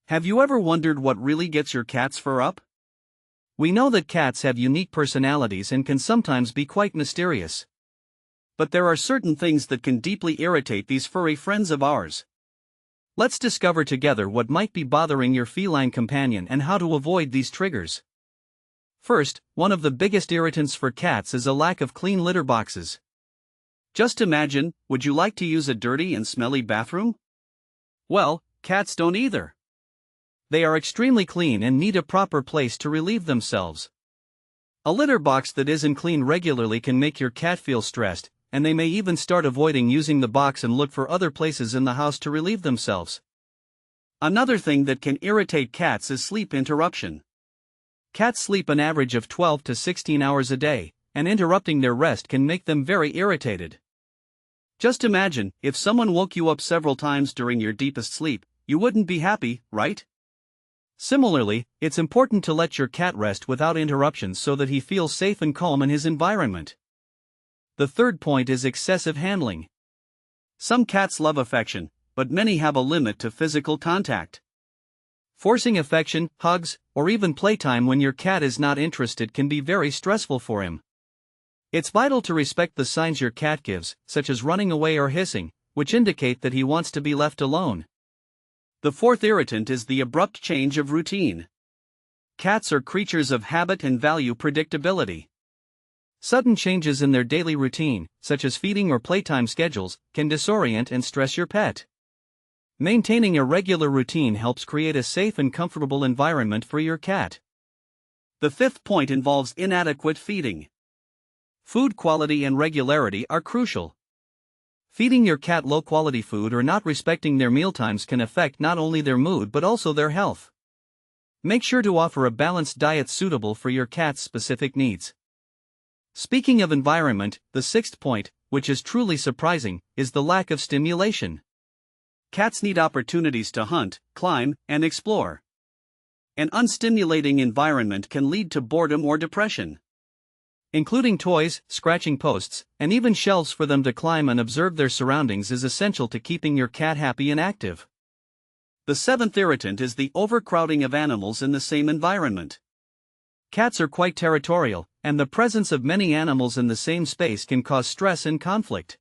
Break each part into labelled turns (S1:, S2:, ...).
S1: Have you ever wondered what really gets your cat's fur up? We know that cats have unique personalities and can sometimes be quite mysterious. But there are certain things that can deeply irritate these furry friends of ours. Let's discover together what might be bothering your feline companion and how to avoid these triggers. First, one of the biggest irritants for cats is a lack of clean litter boxes. Just imagine, would you like to use a dirty and smelly bathroom? Well, cats don't either. They are extremely clean and need a proper place to relieve themselves. A litter box that isn't clean regularly can make your cat feel stressed, and they may even start avoiding using the box and look for other places in the house to relieve themselves. Another thing that can irritate cats is sleep interruption. Cats sleep an average of 12 to 16 hours a day, and interrupting their rest can make them very irritated. Just imagine, if someone woke you up several times during your deepest sleep, you wouldn't be happy, right? Similarly, it's important to let your cat rest without interruptions so that he feels safe and calm in his environment. The third point is excessive handling. Some cats love affection, but many have a limit to physical contact. Forcing affection, hugs, or even playtime when your cat is not interested can be very stressful for him. It's vital to respect the signs your cat gives, such as running away or hissing, which indicate that he wants to be left alone. The fourth irritant is the abrupt change of routine. Cats are creatures of habit and value predictability. Sudden changes in their daily routine, such as feeding or playtime schedules, can disorient and stress your pet. Maintaining a regular routine helps create a safe and comfortable environment for your cat. The fifth point involves inadequate feeding. Food quality and regularity are crucial. Feeding your cat low-quality food or not respecting their mealtimes can affect not only their mood but also their health. Make sure to offer a balanced diet suitable for your cat's specific needs. Speaking of environment, the sixth point, which is truly surprising, is the lack of stimulation. Cats need opportunities to hunt, climb, and explore. An unstimulating environment can lead to boredom or depression. Including toys, scratching posts, and even shelves for them to climb and observe their surroundings is essential to keeping your cat happy and active. The seventh irritant is the overcrowding of animals in the same environment. Cats are quite territorial, and the presence of many animals in the same space can cause stress and conflict.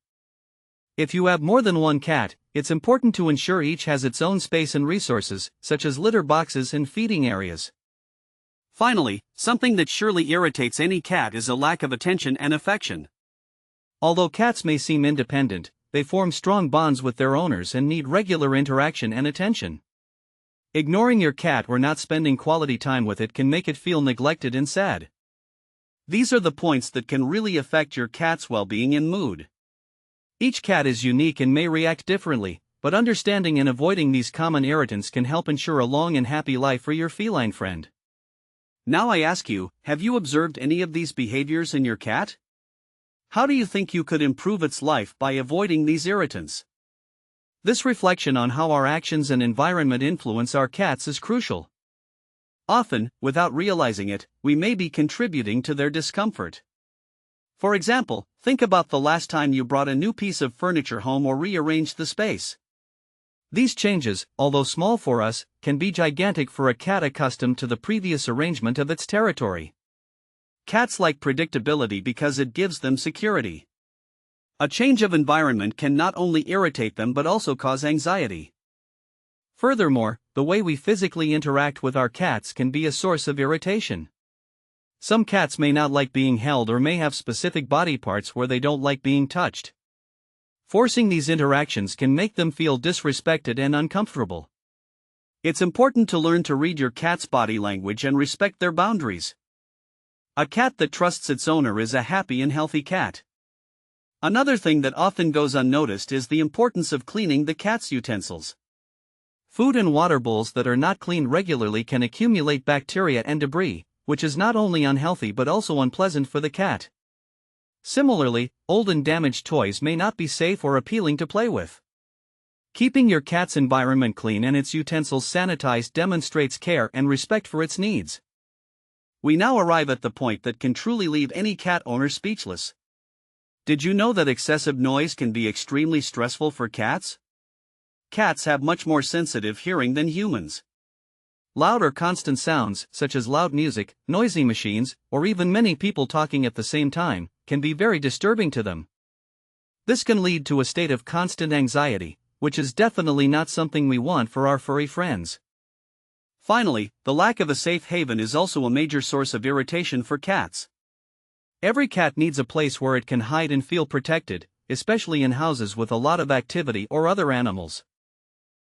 S1: If you have more than one cat, it's important to ensure each has its own space and resources, such as litter boxes and feeding areas. Finally, something that surely irritates any cat is a lack of attention and affection. Although cats may seem independent, they form strong bonds with their owners and need regular interaction and attention. Ignoring your cat or not spending quality time with it can make it feel neglected and sad. These are the points that can really affect your cat's well-being and mood. Each cat is unique and may react differently, but understanding and avoiding these common irritants can help ensure a long and happy life for your feline friend. Now I ask you, have you observed any of these behaviors in your cat? How do you think you could improve its life by avoiding these irritants? This reflection on how our actions and environment influence our cats is crucial. Often, without realizing it, we may be contributing to their discomfort. For example, think about the last time you brought a new piece of furniture home or rearranged the space. These changes, although small for us, can be gigantic for a cat accustomed to the previous arrangement of its territory. Cats like predictability because it gives them security. A change of environment can not only irritate them but also cause anxiety. Furthermore, the way we physically interact with our cats can be a source of irritation. Some cats may not like being held or may have specific body parts where they don't like being touched. Forcing these interactions can make them feel disrespected and uncomfortable. It's important to learn to read your cat's body language and respect their boundaries. A cat that trusts its owner is a happy and healthy cat. Another thing that often goes unnoticed is the importance of cleaning the cat's utensils. Food and water bowls that are not cleaned regularly can accumulate bacteria and debris, which is not only unhealthy but also unpleasant for the cat. Similarly, old and damaged toys may not be safe or appealing to play with. Keeping your cat's environment clean and its utensils sanitized demonstrates care and respect for its needs. We now arrive at the point that can truly leave any cat owner speechless. Did you know that excessive noise can be extremely stressful for cats? Cats have much more sensitive hearing than humans. Loud or constant sounds, such as loud music, noisy machines, or even many people talking at the same time, can be very disturbing to them. This can lead to a state of constant anxiety, which is definitely not something we want for our furry friends. Finally, the lack of a safe haven is also a major source of irritation for cats. Every cat needs a place where it can hide and feel protected, especially in houses with a lot of activity or other animals.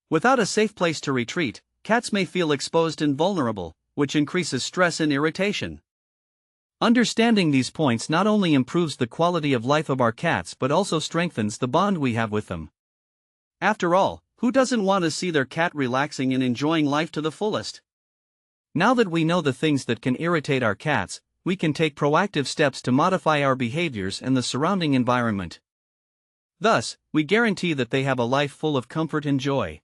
S1: Without a safe place to retreat, cats may feel exposed and vulnerable, which increases stress and irritation. Understanding these points not only improves the quality of life of our cats but also strengthens the bond we have with them. After all, who doesn't want to see their cat relaxing and enjoying life to the fullest? Now that we know the things that can irritate our cats, we can take proactive steps to modify our behaviors and the surrounding environment. Thus, we guarantee that they have a life full of comfort and joy.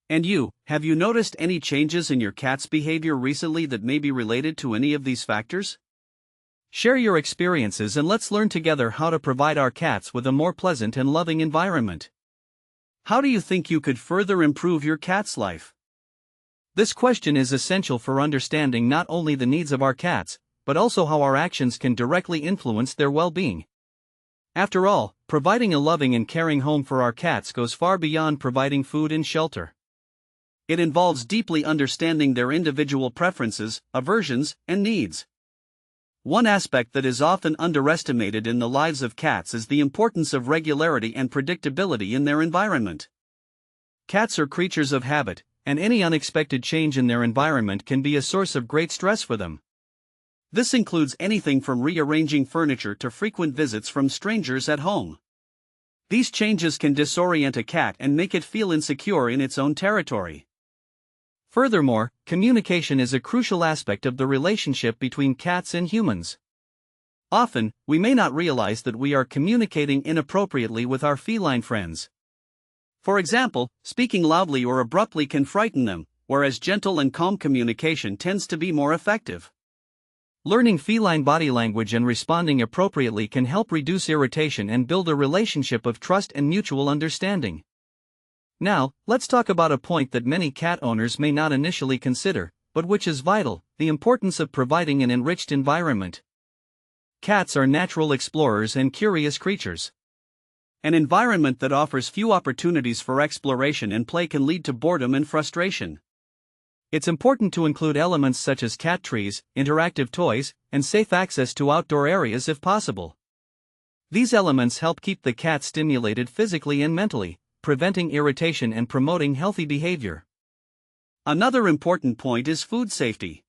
S1: And you, have you noticed any changes in your cat's behavior recently that may be related to any of these factors? Share your experiences and let's learn together how to provide our cats with a more pleasant and loving environment. How do you think you could further improve your cat's life? This question is essential for understanding not only the needs of our cats, but also how our actions can directly influence their well-being. After all, providing a loving and caring home for our cats goes far beyond providing food and shelter. It involves deeply understanding their individual preferences, aversions, and needs. One aspect that is often underestimated in the lives of cats is the importance of regularity and predictability in their environment. Cats are creatures of habit, and any unexpected change in their environment can be a source of great stress for them. This includes anything from rearranging furniture to frequent visits from strangers at home. These changes can disorient a cat and make it feel insecure in its own territory. Furthermore, communication is a crucial aspect of the relationship between cats and humans. Often, we may not realize that we are communicating inappropriately with our feline friends. For example, speaking loudly or abruptly can frighten them, whereas gentle and calm communication tends to be more effective. Learning feline body language and responding appropriately can help reduce irritation and build a relationship of trust and mutual understanding. Now, let's talk about a point that many cat owners may not initially consider, but which is vital: the importance of providing an enriched environment. Cats are natural explorers and curious creatures. An environment that offers few opportunities for exploration and play can lead to boredom and frustration. It's important to include elements such as cat trees, interactive toys, and safe access to outdoor areas if possible. These elements help keep the cat stimulated physically and mentally, preventing irritation and promoting healthy behavior. Another important point is food safety.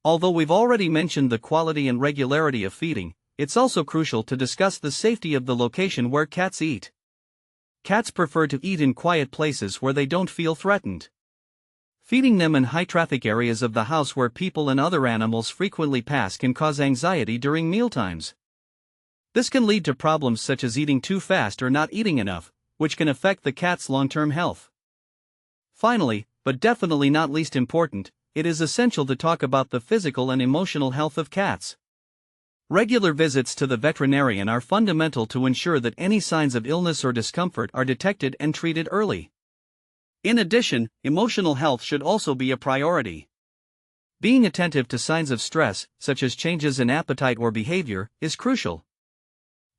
S1: Although we've already mentioned the quality and regularity of feeding, it's also crucial to discuss the safety of the location where cats eat. Cats prefer to eat in quiet places where they don't feel threatened. Feeding them in high-traffic areas of the house where people and other animals frequently pass can cause anxiety during mealtimes. This can lead to problems such as eating too fast or not eating enough, which can affect the cat's long-term health. Finally, but definitely not least important, it is essential to talk about the physical and emotional health of cats. Regular visits to the veterinarian are fundamental to ensure that any signs of illness or discomfort are detected and treated early. In addition, emotional health should also be a priority. Being attentive to signs of stress, such as changes in appetite or behavior, is crucial.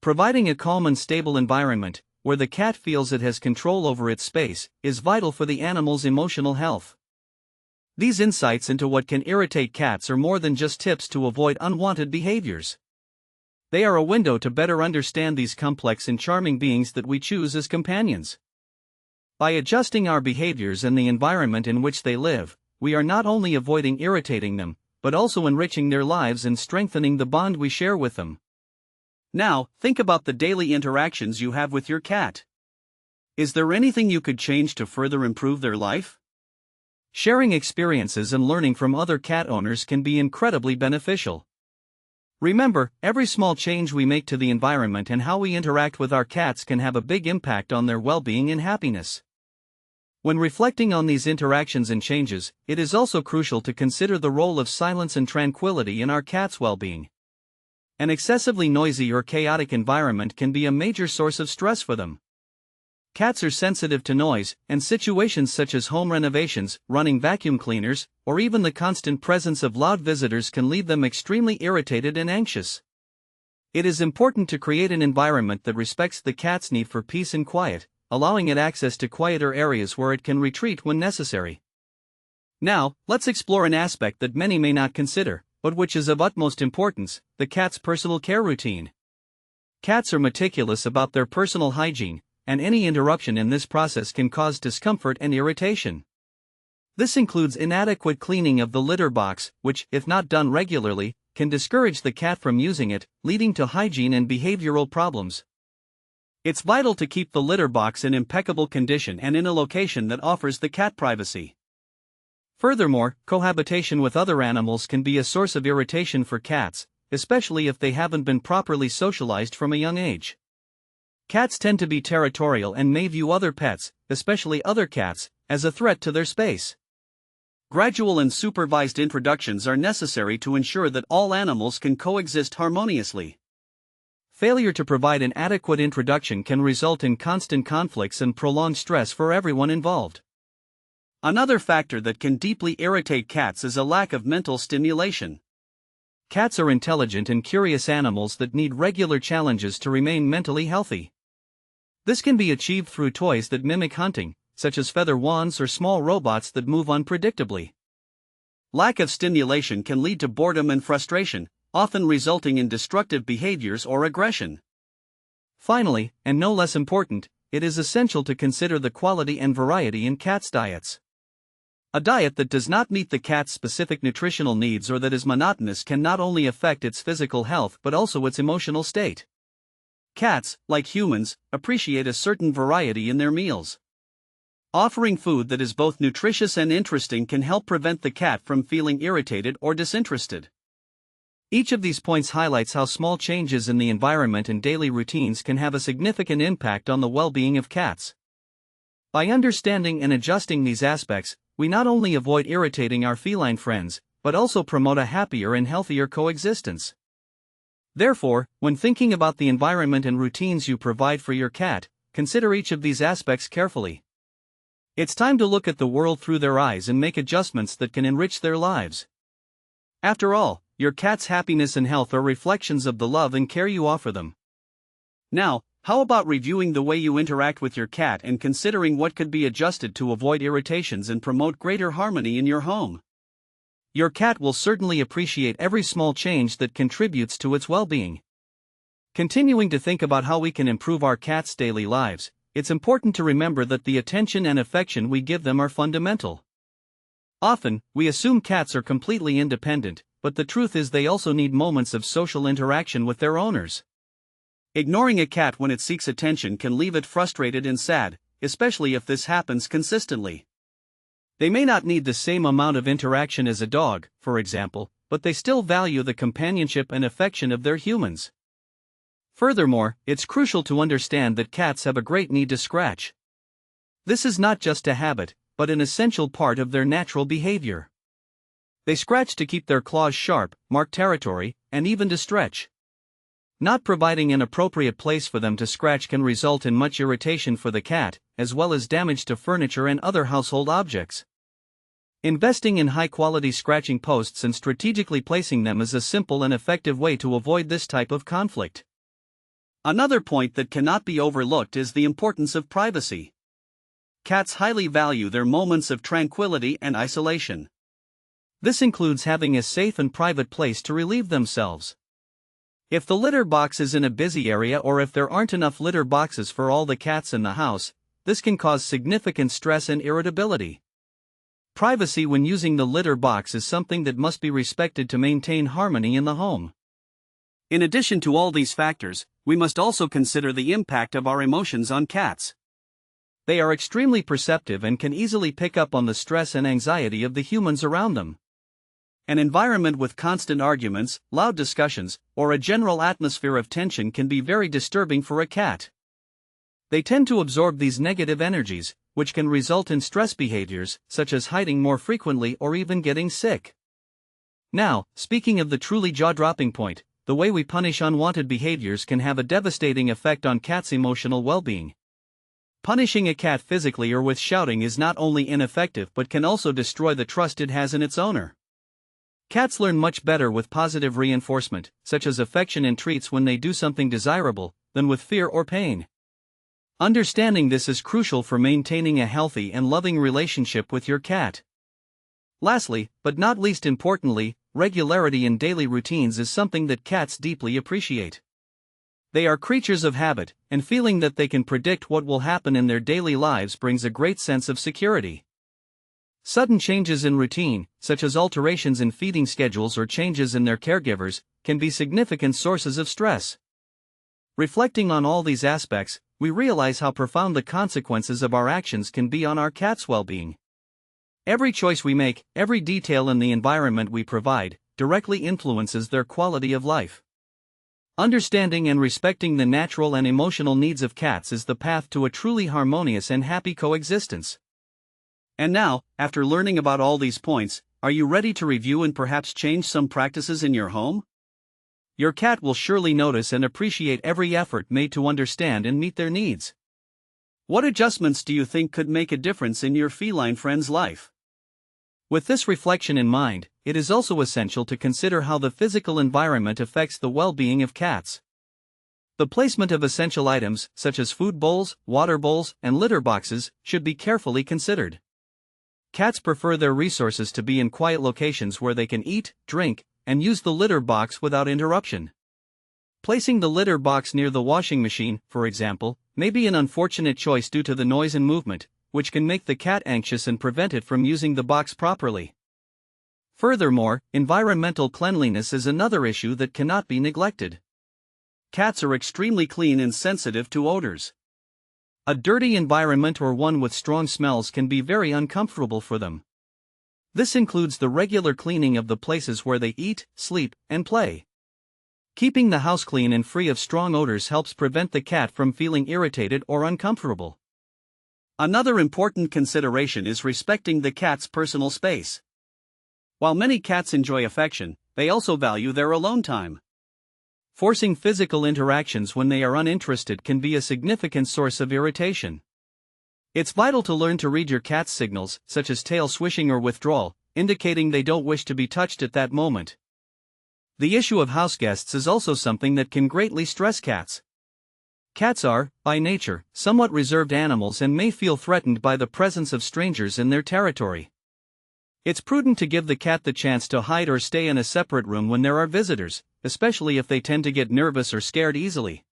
S1: Providing a calm and stable environment, where the cat feels it has control over its space, is vital for the animal's emotional health. These insights into what can irritate cats are more than just tips to avoid unwanted behaviors. They are a window to better understand these complex and charming beings that we choose as companions. By adjusting our behaviors and the environment in which they live, we are not only avoiding irritating them, but also enriching their lives and strengthening the bond we share with them. Now, think about the daily interactions you have with your cat. Is there anything you could change to further improve their life? Sharing experiences and learning from other cat owners can be incredibly beneficial. Remember, every small change we make to the environment and how we interact with our cats can have a big impact on their well-being and happiness. When reflecting on these interactions and changes, it is also crucial to consider the role of silence and tranquility in our cat's well-being. An excessively noisy or chaotic environment can be a major source of stress for them. Cats are sensitive to noise, and situations such as home renovations, running vacuum cleaners, or even the constant presence of loud visitors can leave them extremely irritated and anxious. It is important to create an environment that respects the cat's need for peace and quiet, allowing it access to quieter areas where it can retreat when necessary. Now, let's explore an aspect that many may not consider, but which is of utmost importance: the cat's personal care routine. Cats are meticulous about their personal hygiene, and any interruption in this process can cause discomfort and irritation. This includes inadequate cleaning of the litter box, which, if not done regularly, can discourage the cat from using it, leading to hygiene and behavioral problems. It's vital to keep the litter box in impeccable condition and in a location that offers the cat privacy. Furthermore, cohabitation with other animals can be a source of irritation for cats, especially if they haven't been properly socialized from a young age. Cats tend to be territorial and may view other pets, especially other cats, as a threat to their space. Gradual and supervised introductions are necessary to ensure that all animals can coexist harmoniously. Failure to provide an adequate introduction can result in constant conflicts and prolonged stress for everyone involved. Another factor that can deeply irritate cats is a lack of mental stimulation. Cats are intelligent and curious animals that need regular challenges to remain mentally healthy. This can be achieved through toys that mimic hunting, such as feather wands or small robots that move unpredictably. Lack of stimulation can lead to boredom and frustration, often resulting in destructive behaviors or aggression. Finally, and no less important, it is essential to consider the quality and variety in cats' diets. A diet that does not meet the cat's specific nutritional needs or that is monotonous can not only affect its physical health but also its emotional state. Cats, like humans, appreciate a certain variety in their meals. Offering food that is both nutritious and interesting can help prevent the cat from feeling irritated or disinterested. Each of these points highlights how small changes in the environment and daily routines can have a significant impact on the well-being of cats. By understanding and adjusting these aspects, we not only avoid irritating our feline friends, but also promote a happier and healthier coexistence. Therefore, when thinking about the environment and routines you provide for your cat, consider each of these aspects carefully. It's time to look at the world through their eyes and make adjustments that can enrich their lives. After all, your cat's happiness and health are reflections of the love and care you offer them. Now, how about reviewing the way you interact with your cat and considering what could be adjusted to avoid irritations and promote greater harmony in your home? Your cat will certainly appreciate every small change that contributes to its well-being. Continuing to think about how we can improve our cat's daily lives, it's important to remember that the attention and affection we give them are fundamental. Often, we assume cats are completely independent, but the truth is they also need moments of social interaction with their owners. Ignoring a cat when it seeks attention can leave it frustrated and sad, especially if this happens consistently. They may not need the same amount of interaction as a dog, for example, but they still value the companionship and affection of their humans. Furthermore, it's crucial to understand that cats have a great need to scratch. This is not just a habit, but an essential part of their natural behavior. They scratch to keep their claws sharp, mark territory, and even to stretch. Not providing an appropriate place for them to scratch can result in much irritation for the cat, as well as damage to furniture and other household objects. Investing in high-quality scratching posts and strategically placing them is a simple and effective way to avoid this type of conflict. Another point that cannot be overlooked is the importance of privacy. Cats highly value their moments of tranquility and isolation. This includes having a safe and private place to relieve themselves. If the litter box is in a busy area or if there aren't enough litter boxes for all the cats in the house, this can cause significant stress and irritability. Privacy when using the litter box is something that must be respected to maintain harmony in the home. In addition to all these factors, we must also consider the impact of our emotions on cats. They are extremely perceptive and can easily pick up on the stress and anxiety of the humans around them. An environment with constant arguments, loud discussions, or a general atmosphere of tension can be very disturbing for a cat. They tend to absorb these negative energies, which can result in stress behaviors, such as hiding more frequently or even getting sick. Now, speaking of the truly jaw-dropping point, the way we punish unwanted behaviors can have a devastating effect on cats' emotional well-being. Punishing a cat physically or with shouting is not only ineffective but can also destroy the trust it has in its owner. Cats learn much better with positive reinforcement, such as affection and treats when they do something desirable, than with fear or pain. Understanding this is crucial for maintaining a healthy and loving relationship with your cat. Lastly, but not least importantly, regularity in daily routines is something that cats deeply appreciate. They are creatures of habit, and feeling that they can predict what will happen in their daily lives brings a great sense of security. Sudden changes in routine, such as alterations in feeding schedules or changes in their caregivers, can be significant sources of stress. Reflecting on all these aspects, we realize how profound the consequences of our actions can be on our cat's well-being. Every choice we make, every detail in the environment we provide, directly influences their quality of life. Understanding and respecting the natural and emotional needs of cats is the path to a truly harmonious and happy coexistence. And now, after learning about all these points, are you ready to review and perhaps change some practices in your home? Your cat will surely notice and appreciate every effort made to understand and meet their needs. What adjustments do you think could make a difference in your feline friend's life? With this reflection in mind, it is also essential to consider how the physical environment affects the well-being of cats. The placement of essential items, such as food bowls, water bowls, and litter boxes, should be carefully considered. Cats prefer their resources to be in quiet locations where they can eat, drink, and use the litter box without interruption. Placing the litter box near the washing machine, for example, may be an unfortunate choice due to the noise and movement, which can make the cat anxious and prevent it from using the box properly. Furthermore, environmental cleanliness is another issue that cannot be neglected. Cats are extremely clean and sensitive to odors. A dirty environment or one with strong smells can be very uncomfortable for them. This includes the regular cleaning of the places where they eat, sleep, and play. Keeping the house clean and free of strong odors helps prevent the cat from feeling irritated or uncomfortable. Another important consideration is respecting the cat's personal space. While many cats enjoy affection, they also value their alone time. Forcing physical interactions when they are uninterested can be a significant source of irritation. It's vital to learn to read your cat's signals, such as tail swishing or withdrawal, indicating they don't wish to be touched at that moment. The issue of house guests is also something that can greatly stress cats. Cats are, by nature, somewhat reserved animals and may feel threatened by the presence of strangers in their territory. It's prudent to give the cat the chance to hide or stay in a separate room when there are visitors, especially if they tend to get nervous or scared easily.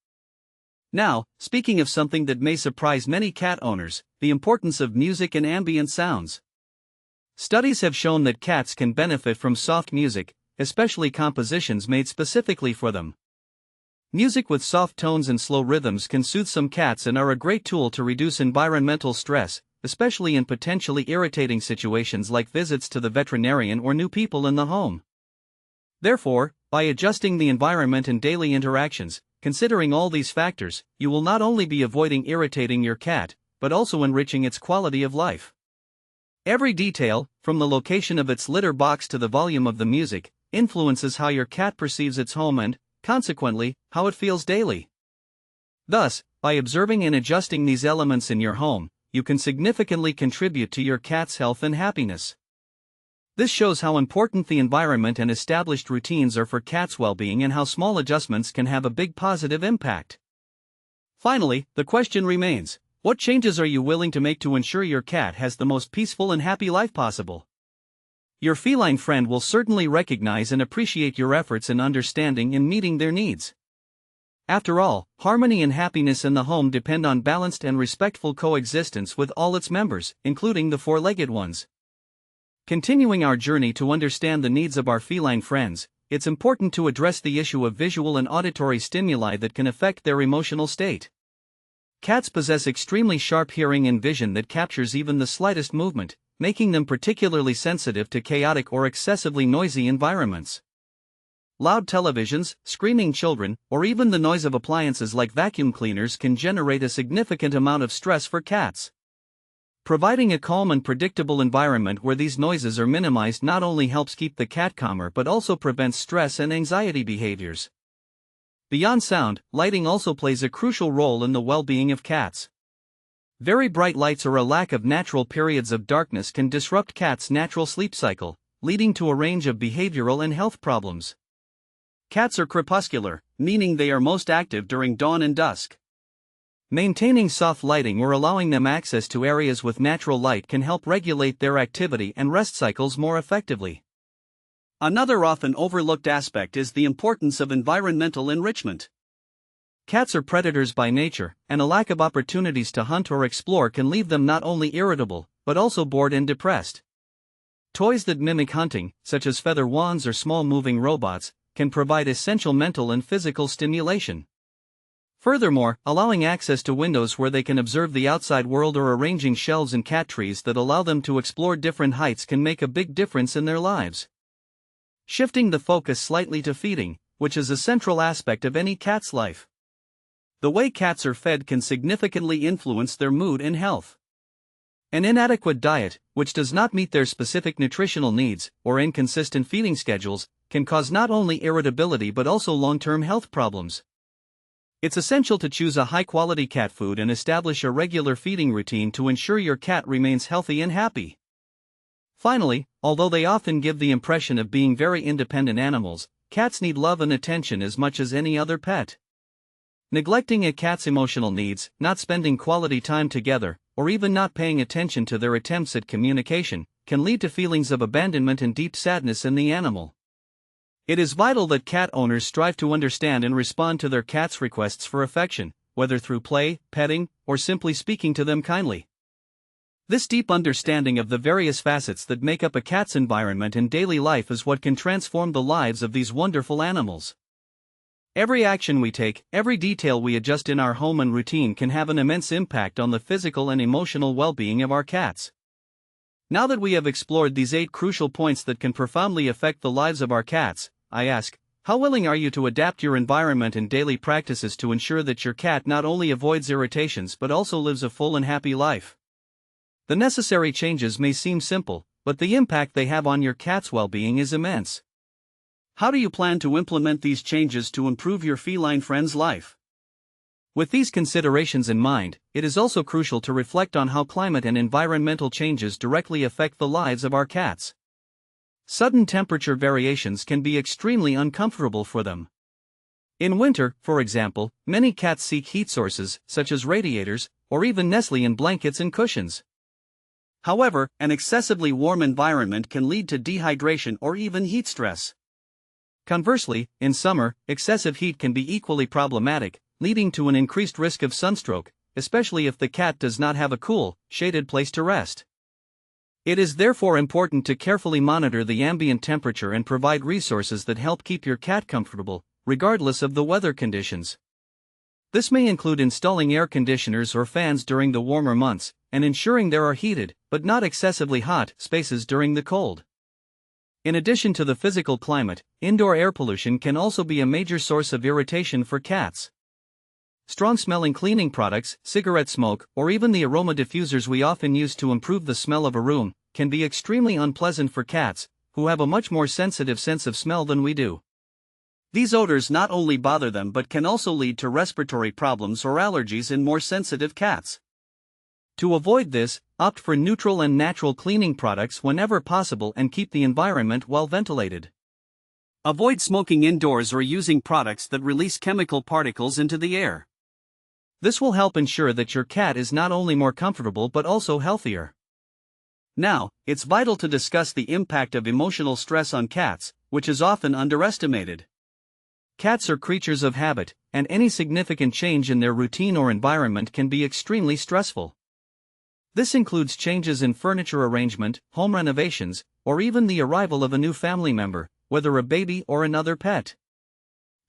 S1: Now, speaking of something that may surprise many cat owners, the importance of music and ambient sounds. Studies have shown that cats can benefit from soft music, especially compositions made specifically for them. Music with soft tones and slow rhythms can soothe some cats and are a great tool to reduce environmental stress, especially in potentially irritating situations like visits to the veterinarian or new people in the home. Therefore, by adjusting the environment and daily interactions, considering all these factors, you will not only be avoiding irritating your cat, but also enriching its quality of life. Every detail, from the location of its litter box to the volume of the music, influences how your cat perceives its home and, consequently, how it feels daily. Thus, by observing and adjusting these elements in your home, you can significantly contribute to your cat's health and happiness. This shows how important the environment and established routines are for cats' well-being and how small adjustments can have a big positive impact. Finally, the question remains, what changes are you willing to make to ensure your cat has the most peaceful and happy life possible? Your feline friend will certainly recognize and appreciate your efforts in understanding and meeting their needs. After all, harmony and happiness in the home depend on balanced and respectful coexistence with all its members, including the four-legged ones. Continuing our journey to understand the needs of our feline friends, it's important to address the issue of visual and auditory stimuli that can affect their emotional state. Cats possess extremely sharp hearing and vision that captures even the slightest movement, making them particularly sensitive to chaotic or excessively noisy environments. Loud televisions, screaming children, or even the noise of appliances like vacuum cleaners can generate a significant amount of stress for cats. Providing a calm and predictable environment where these noises are minimized not only helps keep the cat calmer but also prevents stress and anxiety behaviors. Beyond sound, lighting also plays a crucial role in the well-being of cats. Very bright lights or a lack of natural periods of darkness can disrupt cats' natural sleep cycle, leading to a range of behavioral and health problems. Cats are crepuscular, meaning they are most active during dawn and dusk. Maintaining soft lighting or allowing them access to areas with natural light can help regulate their activity and rest cycles more effectively. Another often overlooked aspect is the importance of environmental enrichment. Cats are predators by nature, and a lack of opportunities to hunt or explore can leave them not only irritable, but also bored and depressed. Toys that mimic hunting, such as feather wands or small moving robots, can provide essential mental and physical stimulation. Furthermore, allowing access to windows where they can observe the outside world or arranging shelves and cat trees that allow them to explore different heights can make a big difference in their lives. Shifting the focus slightly to feeding, which is a central aspect of any cat's life. The way cats are fed can significantly influence their mood and health. An inadequate diet, which does not meet their specific nutritional needs, or inconsistent feeding schedules, can cause not only irritability but also long-term health problems. It's essential to choose a high-quality cat food and establish a regular feeding routine to ensure your cat remains healthy and happy. Finally, although they often give the impression of being very independent animals, cats need love and attention as much as any other pet. Neglecting a cat's emotional needs, not spending quality time together, or even not paying attention to their attempts at communication, can lead to feelings of abandonment and deep sadness in the animal. It is vital that cat owners strive to understand and respond to their cat's requests for affection, whether through play, petting, or simply speaking to them kindly. This deep understanding of the various facets that make up a cat's environment and daily life is what can transform the lives of these wonderful animals. Every action we take, every detail we adjust in our home and routine can have an immense impact on the physical and emotional well-being of our cats. Now that we have explored these 8 crucial points that can profoundly affect the lives of our cats, I ask, how willing are you to adapt your environment and daily practices to ensure that your cat not only avoids irritations but also lives a full and happy life? The necessary changes may seem simple, but the impact they have on your cat's well-being is immense. How do you plan to implement these changes to improve your feline friend's life? With these considerations in mind, it is also crucial to reflect on how climate and environmental changes directly affect the lives of our cats. Sudden temperature variations can be extremely uncomfortable for them. In winter, for example, many cats seek heat sources, such as radiators, or even nestling in blankets and cushions. However, an excessively warm environment can lead to dehydration or even heat stress. Conversely, in summer, excessive heat can be equally problematic, leading to an increased risk of sunstroke, especially if the cat does not have a cool, shaded place to rest. It is therefore important to carefully monitor the ambient temperature and provide resources that help keep your cat comfortable, regardless of the weather conditions. This may include installing air conditioners or fans during the warmer months, and ensuring there are heated, but not excessively hot, spaces during the cold. In addition to the physical climate, indoor air pollution can also be a major source of irritation for cats. Strong-smelling cleaning products, cigarette smoke, or even the aroma diffusers we often use to improve the smell of a room, can be extremely unpleasant for cats, who have a much more sensitive sense of smell than we do. These odors not only bother them but can also lead to respiratory problems or allergies in more sensitive cats. To avoid this, opt for neutral and natural cleaning products whenever possible and keep the environment well ventilated. Avoid smoking indoors or using products that release chemical particles into the air. This will help ensure that your cat is not only more comfortable but also healthier. Now, it's vital to discuss the impact of emotional stress on cats, which is often underestimated. Cats are creatures of habit, and any significant change in their routine or environment can be extremely stressful. This includes changes in furniture arrangement, home renovations, or even the arrival of a new family member, whether a baby or another pet.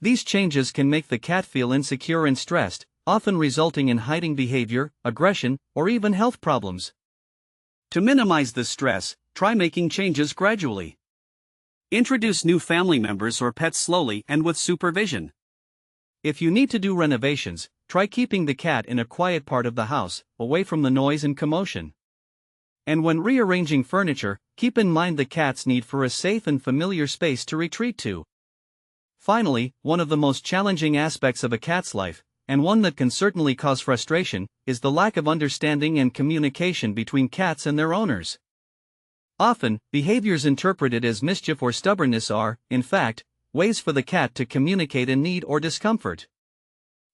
S1: These changes can make the cat feel insecure and stressed, often resulting in hiding behavior, aggression, or even health problems. To minimize this stress, try making changes gradually. Introduce new family members or pets slowly and with supervision. If you need to do renovations, try keeping the cat in a quiet part of the house, away from the noise and commotion. And when rearranging furniture, keep in mind the cat's need for a safe and familiar space to retreat to. Finally, one of the most challenging aspects of a cat's life, and one that can certainly cause frustration, is the lack of understanding and communication between cats and their owners. Often, behaviors interpreted as mischief or stubbornness are, in fact, ways for the cat to communicate a need or discomfort.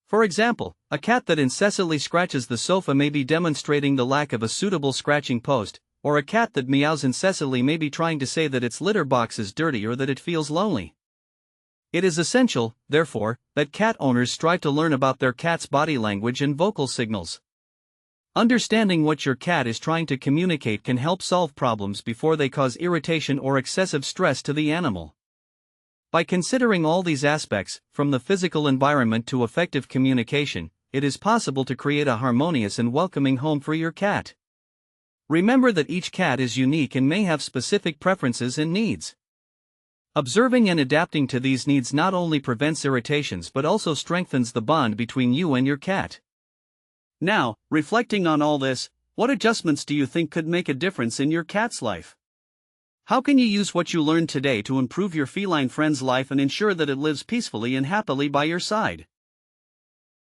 S1: For example, a cat that incessantly scratches the sofa may be demonstrating the lack of a suitable scratching post, or a cat that meows incessantly may be trying to say that its litter box is dirty or that it feels lonely. It is essential, therefore, that cat owners strive to learn about their cat's body language and vocal signals. Understanding what your cat is trying to communicate can help solve problems before they cause irritation or excessive stress to the animal. By considering all these aspects, from the physical environment to effective communication, it is possible to create a harmonious and welcoming home for your cat. Remember that each cat is unique and may have specific preferences and needs. Observing and adapting to these needs not only prevents irritations but also strengthens the bond between you and your cat. Now, reflecting on all this, what adjustments do you think could make a difference in your cat's life? How can you use what you learned today to improve your feline friend's life and ensure that it lives peacefully and happily by your side?